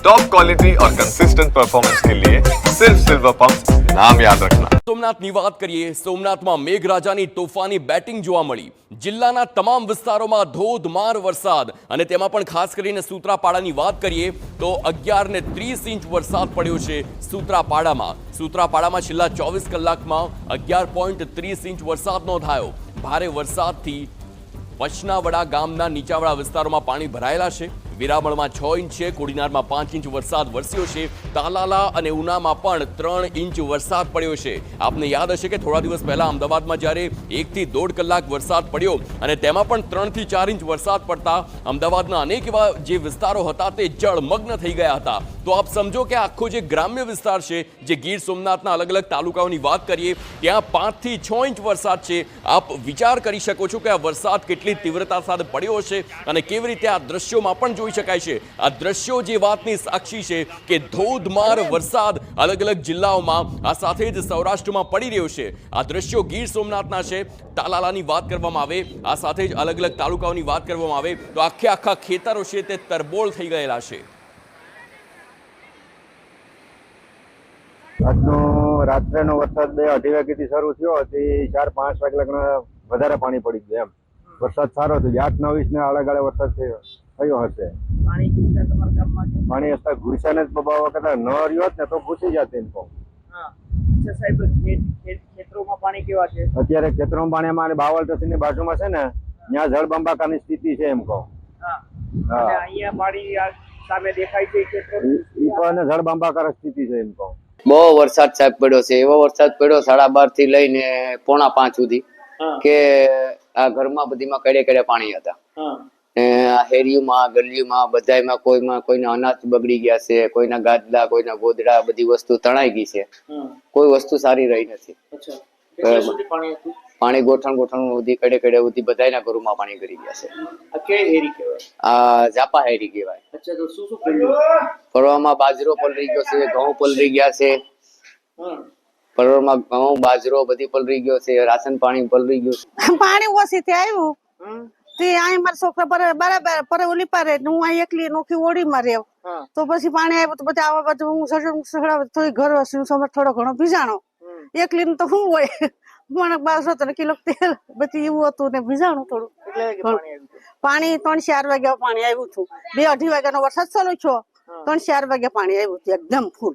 Top quality और consistent performance के लिए सिर्फ सिल्वर पंप नाम याद रखना। સોમનાથની વાત કરીએ। સોમનાથમાં મેઘરાજાની તોફાની બેટિંગ જોવા મળી। જિલ્લાના તમામ વિસ્તારોમાં ધોધમાર વરસાદ અને તેમાં પણ ખાસ કરીને સૂત્રાપાડાની વાત કરીએ તો 11 ને 30 ઇંચ વરસાદ પડ્યો છે સૂત્રાપાડામાં છેલ્લા 24 કલાકમાં 11.30 ઇંચ વરસાદ નોંધાયો। ભારે વરસાદથી પચનાવડા ગામના નીચાણવાળા વિસ્તારોમાં પાણી ભરાયેલા છે। વિરામણમાં 6 ઇંચ છે, કોડીનારમાં 5 ઇંચ વરસાદ વરસ્યો છે। તાલાલા અને ઉનામાં પણ 3 ઇંચ વરસાદ પડ્યો છે। આપને યાદ હશે કે થોડા દિવસ પહેલા અમદાવાદમાં જ્યારે 1 થી 1.5 કલાક વરસાદ પડ્યો અને તેમાં પણ 3 થી 4 ઇંચ વરસાદ પડતા અમદાવાદના અનેક એવા જે વિસ્તારો હતા તે જળમગ્ન થઈ ગયા હતા। તો આપ સમજો કે આખો જે ગ્રામ્ય વિસ્તાર છે, જે ગીર સોમનાથના અલગ અલગ તાલુકાઓની વાત કરીએ, ત્યાં 5 થી 6 ઇંચ વરસાદ છે। આપ વિચાર કરી શકો છો કે આ વરસાદ કેટલી તીવ્રતા સાથે પડ્યો હશે અને કેવી રીતે આ દ્રશ્યોમાં પણ જોઈ શકાય છે। આ દ્રશ્યો જે વાતની સાક્ષી છે કે ધોધમાર વરસાદ અલગ અલગ જિલ્લાઓમાં આ સાથે જ સૌરાષ્ટ્રમાં પડી રહ્યો છે। આ દ્રશ્યો ગીર સોમનાથના છે। તાલાલાની વાત કરવામાં આવે, આ સાથે જ અલગ અલગ તાલુકાઓની વાત કરવામાં આવે તો આખા ખેતરો છે તે તરબોળ થઈ ગયેલા છે। આજનો રાત્રેનો વરસાદ 2-2:30 વાગ્યાથી શરૂ થયો હતી, 4-5 વાગ્યા લગ્ન વધારે પાણી પડી ગયું। એમ વરસાદ સારો થયો, 8-9 ઇંચના આળેગાળે વરસાદ થયો હશે। પાણી હસ્તા ઘૂસાને જ બબા વખત ન રહ્યો ને તો ઘૂસી જાત એમ કહું। અત્યારે ખેતરોમાં પાણી અમારે બાવલ તસીની બાજુમાં છે ને, ત્યાં જળબંબાકારની સ્થિતિ છે એમ કહું। જળબંબાકાર સ્થિતિ છે એમ કહું। બહુ વરસાદ સાહેબ પડ્યો છે, એવો વરસાદ પડ્યો 4:30 થી લઈને 4:45 સુધી કે આ ઘરમાં બધીમાં કડે પાણી હતા। આ હેરીઓમાં ગલીઓમાં બધાયમાં કોઈના અનાજ બગડી ગયા છે, કોઈના ગાદલા, કોઈના ગોદડા, બધી વસ્તુ તણાઈ ગઈ છે। કોઈ વસ્તુ સારી રહી નથી। પાણી ગોઠણ સુધી કડે સુધી બધાયના ઘરોમાં પાણી કરી ગયા છે। આ ઝાપા હેરી કહેવાય। પરવામાં બાજરો પલળી ગયો છે, ઘઉં પલળી ગયા છે। પરવામાં ઘઉં, બાજરો બધી પલળી ગયો છે, રાશન પાણી પલળી ગયું છે। પાણી ઓછી થી આવ્યું તે અહીં મારા છોકરા બરાબર પર ઓલી પારે, હું અહીં એકલી નોખી ઓડીમાં રહેવ તો પછી પાણી આવ્યું તો બધા આવા બધું હું થોડી ઘર વસી થોડો ઘણો ભીજાણો। એકલી તો શું હોય, મને 12-13 કિલો તેલ બધી એવું હતું ને ભીજાણું થોડું। પાણી 3-4 વાગ્યા પાણી આવ્યું હતું। 2-2:30 વાગ્યાનો વરસાદ ચાલુ થયો, 3-4 વાગ્યા પાણી આવ્યું હતું એકદમ ફૂલ।